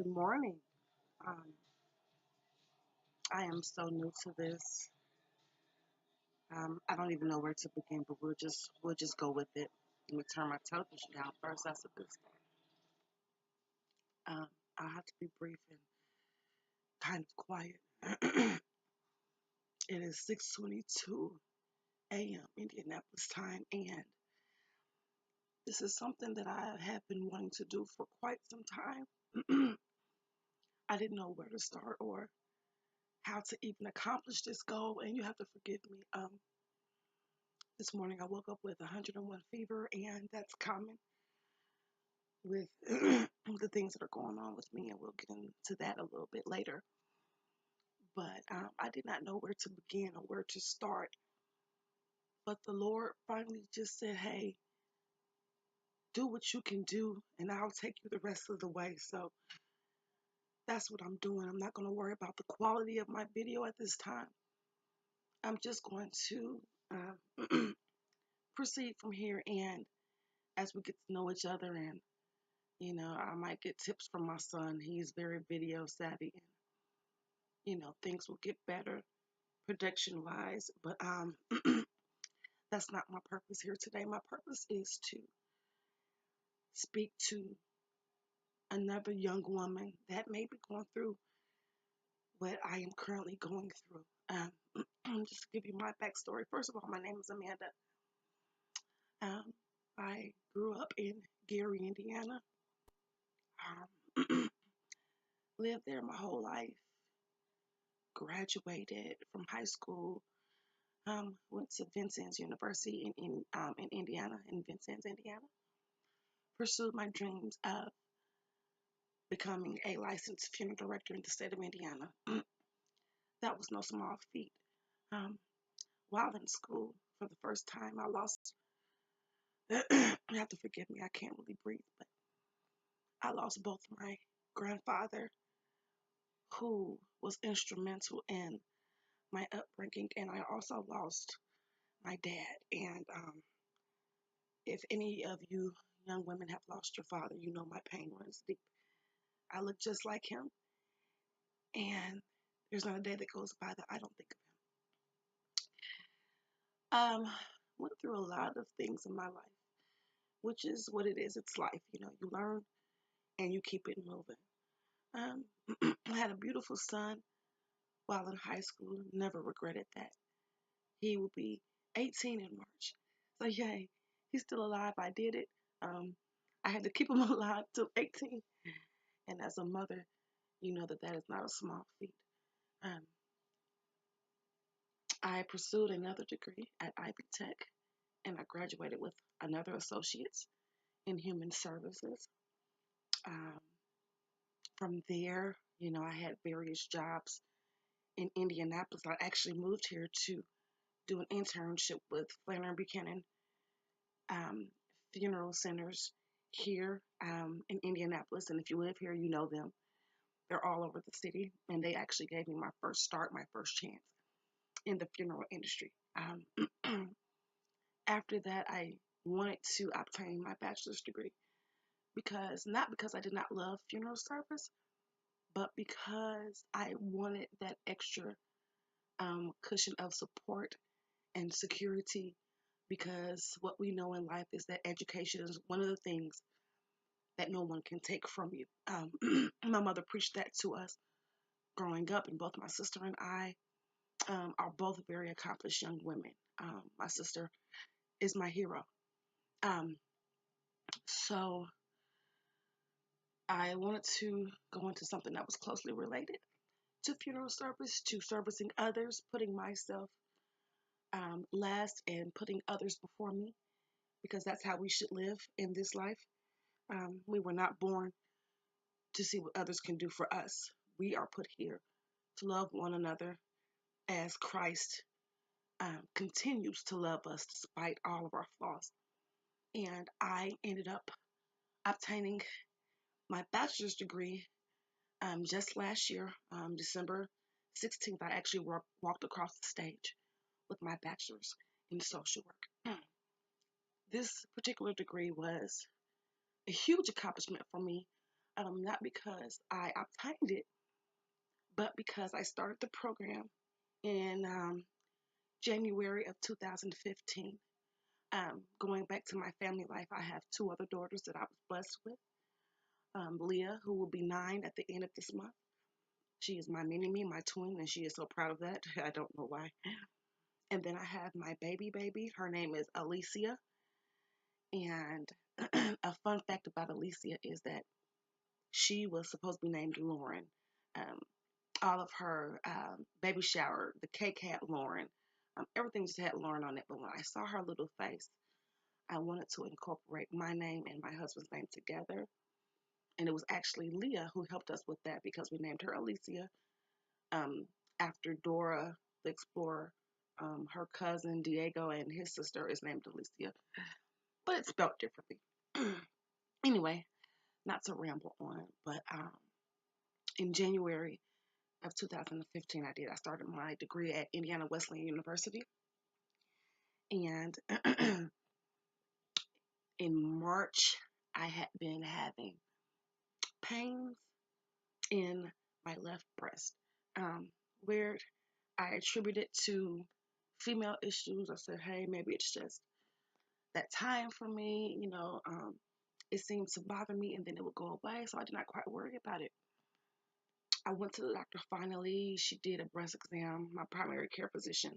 Good morning. Um, I am so new to this. I don't even know where to begin, but we'll just go with it. Let me turn my television down first. That's a good start. I'll have to be brief and kind of quiet. It is 6:22 a.m. Indianapolis time, and this is something that I have been wanting to do for quite some time. I didn't know where to start or how to even accomplish this goal, and you have to forgive me. This morning I woke up with 101 fever, and that's common with the things that are going on with me, and we'll get into that a little bit later. But I did not know where to begin or where to start. But the Lord finally just said, hey, do what you can do, and I'll take you the rest of the way. So that's what I'm doing. I'm not going to worry about the quality of my video at this time. I'm just going to proceed from here, and as we get to know each other, and I might get tips from my son. He's very video savvy, and things will get better production wise. But that's not my purpose here today. My purpose is to speak to another young woman that may be going through what I am currently going through. Just to give you my backstory. First of all, my name is Amanda. I grew up in Gary, Indiana. Lived there my whole life. Graduated from high school. Went to Vincennes University in Indiana, in Vincennes, Indiana. Pursued my dreams of becoming a licensed funeral director in the state of Indiana. That was no small feat. Um, while in school, for the first time, I lost. You have to forgive me, I can't really breathe, but I lost both my grandfather, who was instrumental in my upbringing, and I also lost my dad. And if any of you young women have lost your father, you know my pain runs deep. I look just like him, and there's not a day that goes by that I don't think of him. Went through a lot of things in my life, which is what it is. It's life, you learn and you keep it moving. Um, I had a beautiful son while in high school. Never regretted that. He will be 18 in March. So yay, he's still alive. I did it. I had to keep him alive till 18. And as a mother, you know that is not a small feat. Um, I pursued another degree at Ivy Tech, and I graduated with another associate's in human services. Um, from there, I had various jobs in Indianapolis. I actually moved here to do an internship with Flannery Buchanan um, funeral centers here in Indianapolis. And if you live here, you know them. They're all over the city, and they actually gave me my first start, my first chance in the funeral industry. After that, I wanted to obtain my bachelor's degree not because I did not love funeral service, but because I wanted that extra cushion of support and security. Because what we know in life is that education is one of the things that no one can take from you. My mother preached that to us growing up, and both my sister and I are both very accomplished young women. My sister is my hero. Um, so I wanted to go into something that was closely related to funeral service, to servicing others, putting myself last and putting others before me, because that's how we should live in this life. We were not born to see what others can do for us. We are put here to love one another as Christ continues to love us despite all of our flaws. And I ended up obtaining my bachelor's degree just last year, December 16th. I actually walked across the stage with my bachelor's in social work. This particular degree was a huge accomplishment for me, not because I obtained it, but because I started the program in January of 2015. Going back to my family life, I have two other daughters that I was blessed with. Leah, who will be 9 at the end of this month. She is my mini-me, my twin, and she is so proud of that. I don't know why. And then I have my baby. Her name is Alicia. And a fun fact about Alicia is that she was supposed to be named Lauren. Um, all of her baby shower, the cake had Lauren. Everything just had Lauren on it. But when I saw her little face, I wanted to incorporate my name and my husband's name together. And it was actually Leah who helped us with that because we named her Alicia um, after Dora the Explorer. Her cousin Diego and his sister is named Alicia, but it's spelled differently. Anyway, not to ramble on, but in January of 2015, I started my degree at Indiana Wesleyan University. And in March, I had been having pains in my left breast. Weird. I attributed it to female issues. I said, hey, maybe it's just that time for me. It seemed to bother me and then it would go away. So I did not quite worry about it. I went to the doctor finally. She did a breast exam, my primary care physician.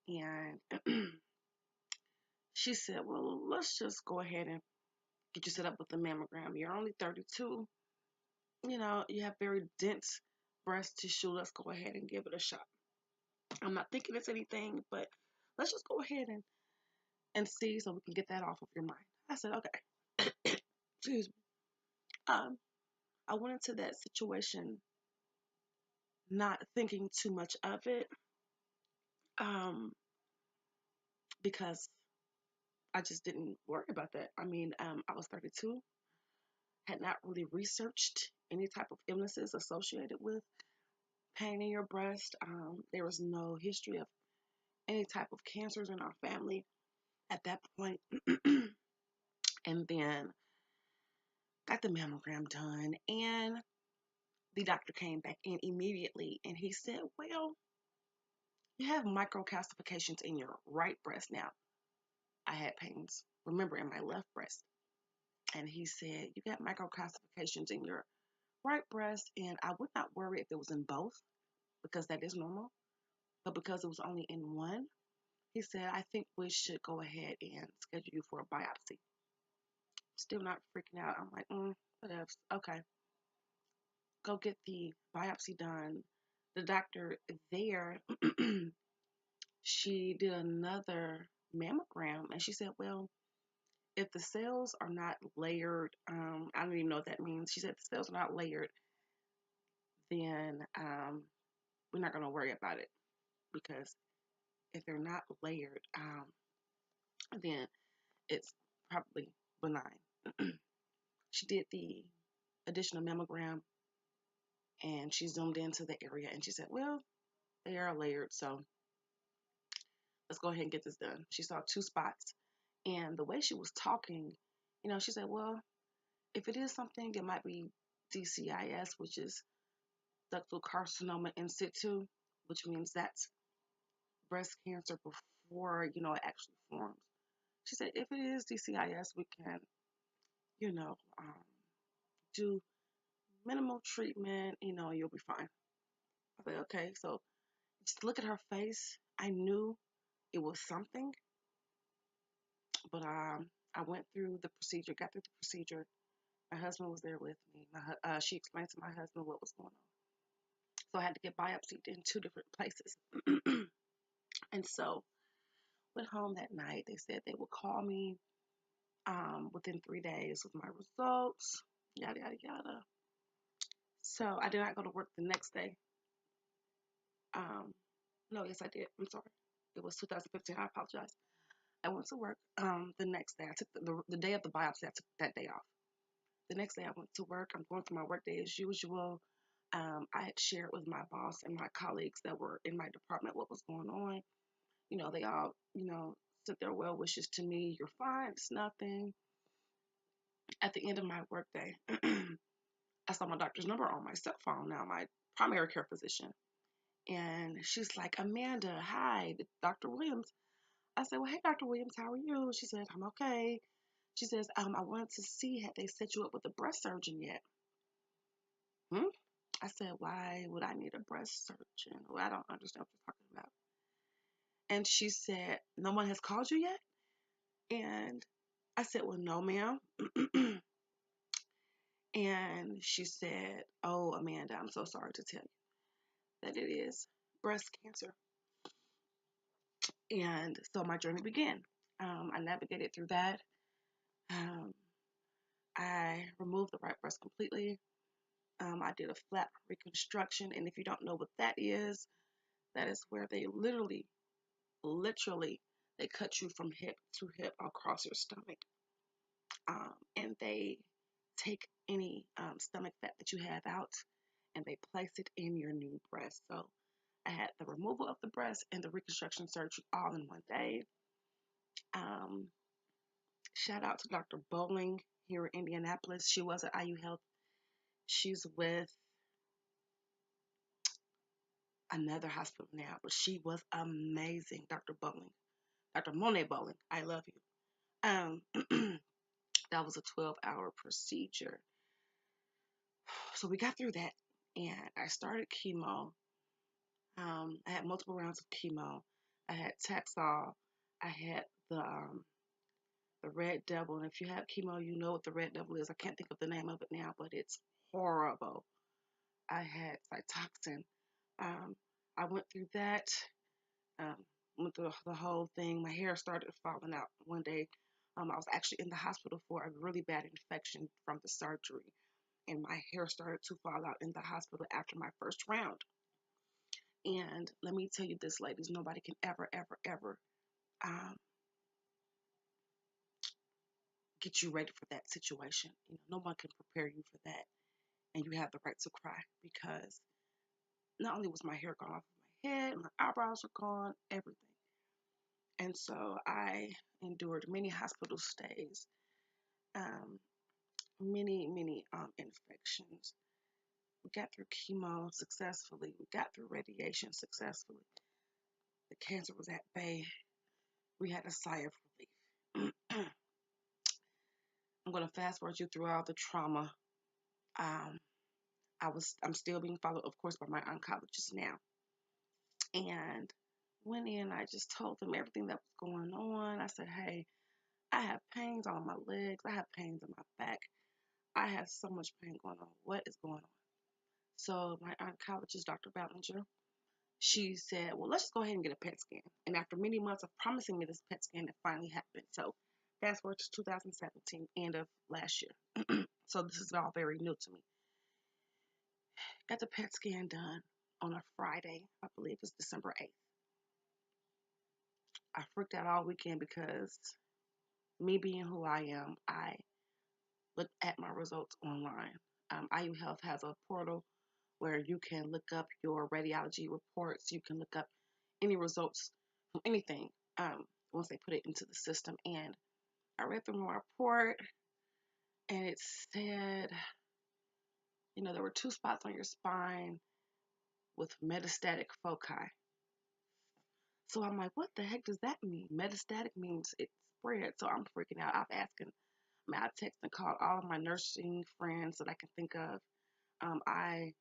And she said, well, let's just go ahead and get you set up with a mammogram. You're only 32. You have very dense breast tissue. Let's go ahead and give it a shot. I'm not thinking it's anything, but let's just go ahead and see so we can get that off of your mind. I said, okay. Excuse me. I went into that situation not thinking too much of it um, because I just didn't worry about that. I mean, I was 32, had not really researched any type of illnesses associated with pain in your breast. There was no history of any type of cancers in our family at that point. And then got the mammogram done, and the doctor came back in immediately and he said, well, you have microcalcifications in your right breast now. I had pains, remember, in my left breast. And he said, you got microcalcifications in your right breast, and I would not worry if it was in both because that is normal. But because it was only in one, he said, I think we should go ahead and schedule you for a biopsy. Still not freaking out. I'm like, whatever. Okay. Go get the biopsy done. The doctor there, she did another mammogram and she said, well, if the cells are not layered, I don't even know what that means. She said the cells are not layered, then we're not going to worry about it because if they're not layered, then it's probably benign. She did the additional mammogram and she zoomed into the area and she said, well, they are layered, so let's go ahead and get this done. She saw two spots. And the way she was talking, she said, well, if it is something, it might be DCIS, which is ductal carcinoma in situ, which means that's breast cancer before, it actually forms. She said, if it is DCIS, we can, do minimal treatment, you'll be fine. I said, okay. So just look at her face. I knew it was something, but I went through the procedure, got through the procedure. My husband was there with me. She explained to my husband what was going on. So I had to get biopsied in two different places. And so went home that night. They said they would call me within 3 days with my results, yada, yada, yada. So I did not go to work the next day. No, yes, I did. I'm sorry. It was 2015. I apologize. I went to work the next day. I took the day of the biopsy. I took that day off. The next day I went to work. I'm going through my work day as usual. I had shared with my boss and my colleagues that were in my department what was going on. They all, sent their well wishes to me. You're fine. It's nothing. At the end of my workday, I saw my doctor's number on my cell phone now, my primary care physician. And she's like, Amanda, hi, Dr. Williams. I said, well, hey, Dr. Williams, how are you? She said, I'm okay. She says, I wanted to see, had they set you up with a breast surgeon yet? Hmm? I said, why would I need a breast surgeon? Well, I don't understand what you're talking about. And she said, no one has called you yet? And I said, well, no, ma'am. And she said, oh, Amanda, I'm so sorry to tell you that it is breast cancer. And so my journey began. I navigated through that. Um, I removed the right breast completely. I did a flap reconstruction. And if you don't know what that is where they literally, they cut you from hip to hip across your stomach. And they take any stomach fat that you have out and they place it in your new breast. So I had the removal of the breast and the reconstruction surgery all in one day. Um, Shout out to Dr. Bowling here in Indianapolis. She was at IU Health. She's with another hospital now, but she was amazing, Dr. Bowling. Dr. Monet Bowling, I love you. Um, that was a 12-hour procedure. So we got through that, and I started chemo. I had multiple rounds of chemo. I had Taxol. I had the Red Devil, and if you have chemo, you know what the Red Devil is. I can't think of the name of it now, but it's horrible. I had Cytoxin. Um, I went through that. Um, Went through the whole thing. My hair started falling out one day. I was actually in the hospital for a really bad infection from the surgery, and my hair started to fall out in the hospital after my first round. And let me tell you this, ladies, nobody can ever um, get you ready for that situation. You know, no one can prepare you for that, and you have the right to cry because not only was my hair gone off of my head, my eyebrows are gone, everything. And so I endured many hospital stays, um, many infections. We got through chemo successfully. We got through radiation successfully. The cancer was at bay. We had a sigh of relief. I'm going to fast forward you through all the trauma. Um, I'm still being followed, of course, by my oncologist now. And went in, I just told them everything that was going on. I said, hey, I have pains on my legs. I have pains in my back. I have so much pain going on. What is going on? So my oncologist, Dr. Ballinger, she said, well, let's just go ahead and get a PET scan. And after many months of promising me this PET scan, it finally happened. So fast forward to 2017, end of last year. So this is all very new to me. Got the PET scan done on a Friday. I believe it's December 8th. I freaked out all weekend because me being who I am, I looked at my results online. IU Health has a portal where you can look up your radiology reports. You can look up any results from anything once they put it into the system. And I read through my report, and it said, you know, there were 2 spots on your spine with metastatic foci. So I'm like, what the heck does that mean? Metastatic means it spread. So I'm freaking out. I texted and called all of my nursing friends that I can think of. I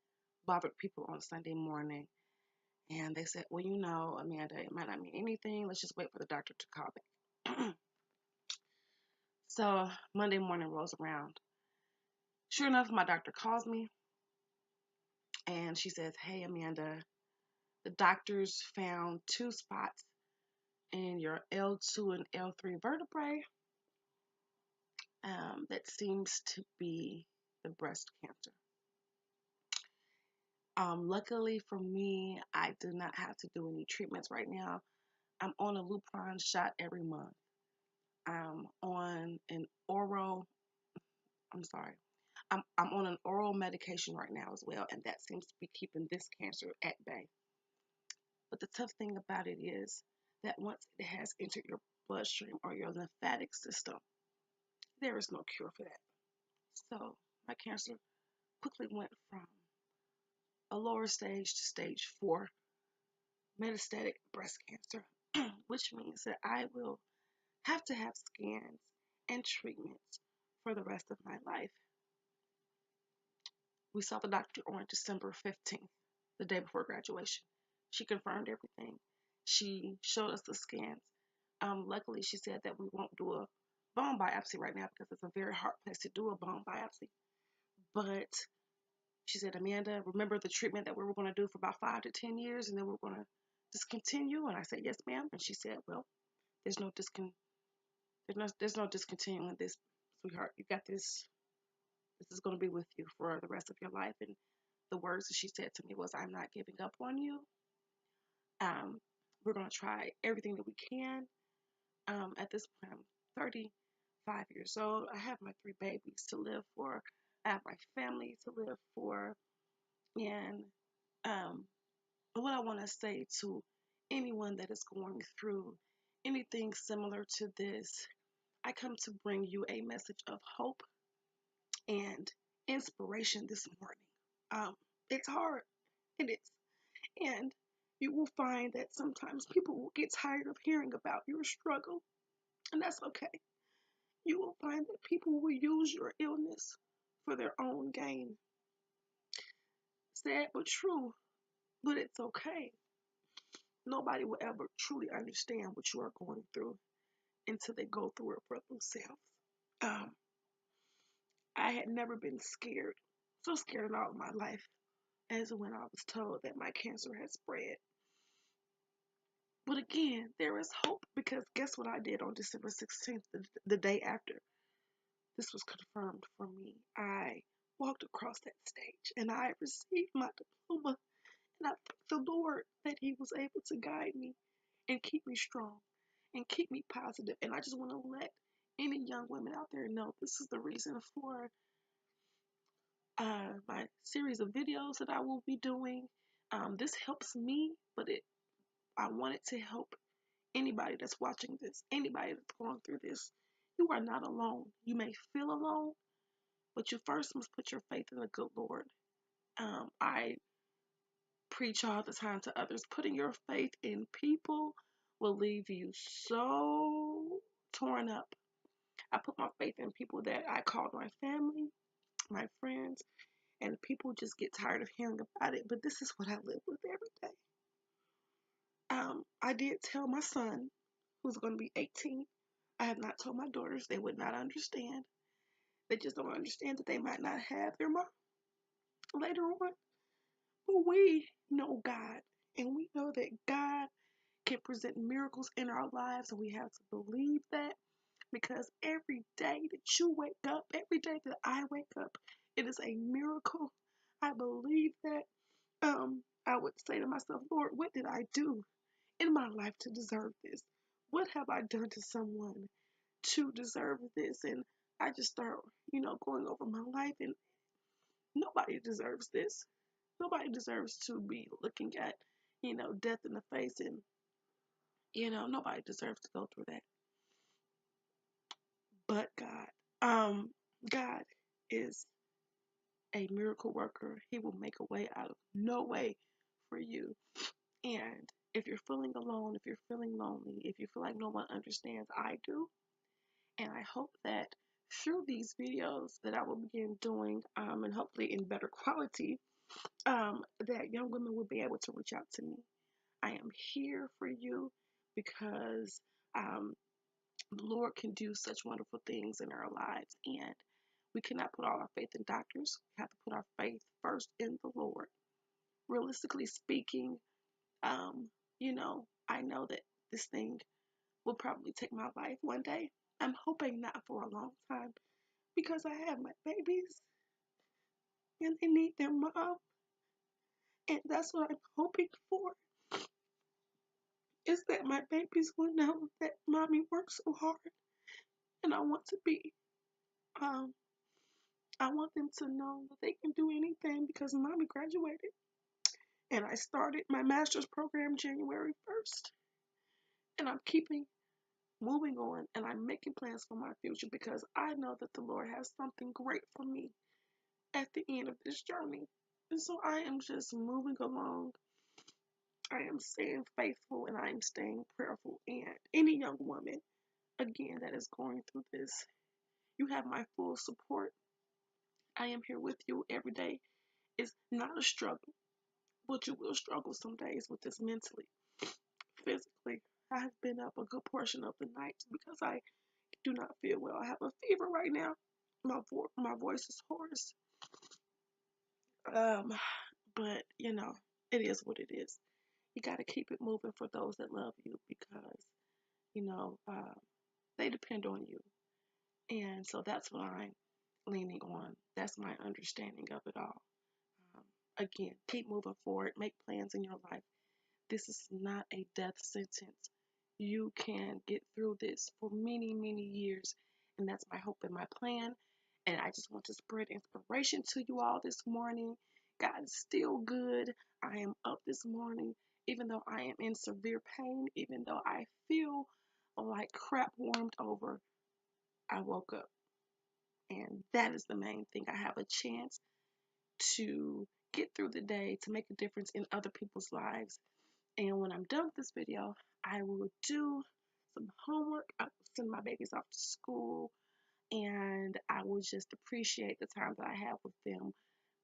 bothered people on Sunday morning, and they said, well, you know, Amanda, it might not mean anything. Let's just wait for the doctor to call back. So Monday morning rolls around. Sure enough, my doctor calls me, and she says, hey, Amanda, the doctors found 2 spots in your L2 and L3 vertebrae. That seems to be the breast cancer. Luckily for me, I do not have to do any treatments right now. I'm on a Lupron shot every month. I'm on an oral, I'm sorry. I'm on an oral medication right now as well, and that seems to be keeping this cancer at bay. But the tough thing about it is that once it has entered your bloodstream or your lymphatic system, there is no cure for that. So my cancer quickly went from a lower stage to stage 4 metastatic breast cancer, which means that I will have to have scans and treatments for the rest of my life. We saw the doctor on December 15th, the day before graduation. She confirmed everything. She showed us the scans. Luckily, she said that we won't do a bone biopsy right now because it's a very hard place to do a bone biopsy. But she said, Amanda, remember the treatment that we were going to do for about 5 to 10 years, and then we were going to discontinue? And I said, yes, ma'am. And she said, well, there's no discontinuing this, sweetheart. You got this. This is going to be with you for the rest of your life. And the words that she said to me was, I'm not giving up on you. We're going to try everything that we can. At this point, I'm 35 years old. I have my 3 babies to live for. I have my family to live for. And what I want to say to anyone that is going through anything similar to this, I come to bring you a message of hope and inspiration this morning. It's hard. It is. And you will find that sometimes people will get tired of hearing about your struggle, and that's okay. You will find that people will use your illness for their own gain. Sad but true, but it's okay. Nobody will ever truly understand what you are going through until they go through it for themselves. Um, I had never been scared, so scared in all of my life, as when I was told that my cancer had spread. But again, there is hope because guess what I did on December 16th, the day after this was confirmed for me? I walked across that stage and I received my diploma. And I thank the Lord that He was able to guide me and keep me strong and keep me positive. And I just want to let any young women out there know this is the reason for my series of videos that I will be doing. This helps me, but I want it to help anybody that's watching this, anybody that's going through this. You are not alone. You may feel alone, but you first must put your faith in the good Lord. I preach all the time to others. Putting your faith in people will leave you so torn up. I put my faith in people that I called my family, my friends, and people just get tired of hearing about it. But this is what I live with every day. I did tell my son, who's going to be 18. I have not told my daughters. They would not understand. They just don't understand that they might not have their mom later on. But we know God, and we know that God can present miracles in our lives, and we have to believe that because every day that you wake up, every day that I wake up, it is a miracle. I believe that. I would say to myself, Lord, what did I do in my life to deserve this? What have I done to someone to deserve this? And I just start, going over my life, and nobody deserves this. Nobody deserves to be looking at, death in the face, and nobody deserves to go through that but God. God is a miracle worker. He will make a way out of no way for you. And if you're feeling alone, if you're feeling lonely, if you feel like no one understands, I do. And I hope that through these videos that I will begin doing, and hopefully in better quality, that young women will be able to reach out to me. I am here for you because the Lord can do such wonderful things in our lives, and we cannot put all our faith in doctors. We have to put our faith first in the Lord. Realistically speaking, I know that this thing will probably take my life one day. I'm hoping not for a long time because I have my babies and they need their mom, and that's what I'm hoping for. Is that my babies will know that mommy works so hard, and um, I want them to know that they can do anything because mommy graduated, and I started my master's program January 1st, and I'm keeping moving on, and I'm making plans for my future because I know that the Lord has something great for me at the end of this journey. And so I am just moving along. I am staying faithful and I am staying prayerful. And any young woman, again, that is going through this, you have my full support. I am here with you every day. It's not a struggle, but you will struggle some days with this mentally, physically. I have been up a good portion of the night because I do not feel well. I have a fever right now. My voice is hoarse. Um, but it is what it is. You got to keep it moving for those that love you because you know they depend on you, and so that's what I'm leaning on. That's my understanding of it all. Um, Again, keep moving forward. Make plans in your life. This is not a death sentence. You can get through this for many, many years. And that's my hope and my plan. And I just want to spread inspiration to you all this morning. God is still good. I am up this morning, even though I am in severe pain, even though I feel like crap warmed over. I woke up. And that is the main thing. I have a chance to get through the day, to make a difference in other people's lives. And when I'm done with this video, I will do some homework. I will send my babies off to school, and I will just appreciate the time that I have with them.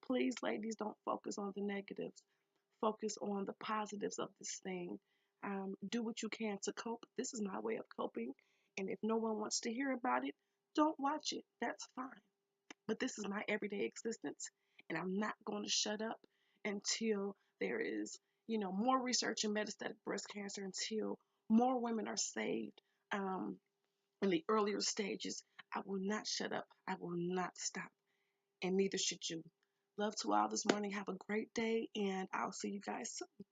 Please, ladies, don't focus on the negatives. Focus on the positives of this thing. Do what you can to cope. This is my way of coping. And if no one wants to hear about it, don't watch it. That's fine. But this is my everyday existence, and I'm not going to shut up until there is, more research in metastatic breast cancer, until more women are saved in the earlier stages. I will not shut up. I will not stop, and neither should you. Love to all this morning. Have a great day, and I'll see you guys soon.